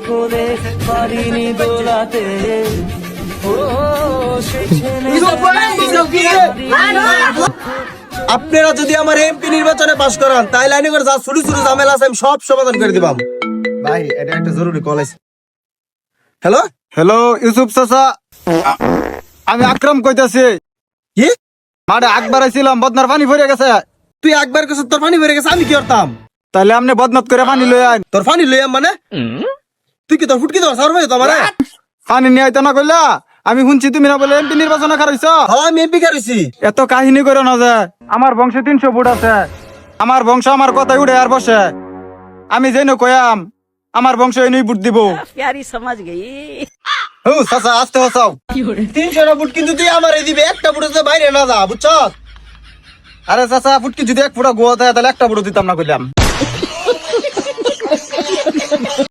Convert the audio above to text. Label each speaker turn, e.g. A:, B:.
A: করে পারিনি দোলাতে
B: আপনারা যদি আমার এমপি নির্বাচনে পাশ করান তাহলে আইনি করে যা ছোট ছোট ঝামেলা আছে আমি সব সমাধান করে দিবাম। ভাই এটা একটা জরুরি কল আছে। হ্যালো
C: হ্যালো ইউসুফ চাচা, আমি আকরাম কইতাছি।
B: কি
C: মাঠে আকবার আইছিলাম, বদনার পানি ভরে গেছে।
B: তুই একবার কাছে তোর পানি ভরে গেছে, আমি কি করতাম?
C: তাইলে আপনি বদনাত করে পানি লই আইন।
B: তোর পানি লইয়াম মানে তুই কি তোর ফুটকি তোর সার ভাই তোমার?
C: পানি নিয়ে আইতে না কইলা? আমি শুনছি তুমি না বলে এমপি নির্বাচনে খারাইছ।
B: হ্যাঁ আমি এমপি কারইছি।
C: এত কাহিনী করো না যে আমার বংশে 300 ফুট আছে। আমার বংশ আমার কথাই উড়ে আর বসে। আমি যেন কয়াম আমার বংশ এনেই বুট দিব।
A: प्यारी समझ गई।
C: ও চাচা আস্তে হসাও।
B: 300 ফুট কিন্তু তুই আমার দিবে, একটা ফুটে বাইরে না যা, বুঝছ?
C: আরে চাচা ফুটকি যদি 1 ফুটা গোয়া দেয় তাহলে 1টা ফুটো দিতাম না কইলাম।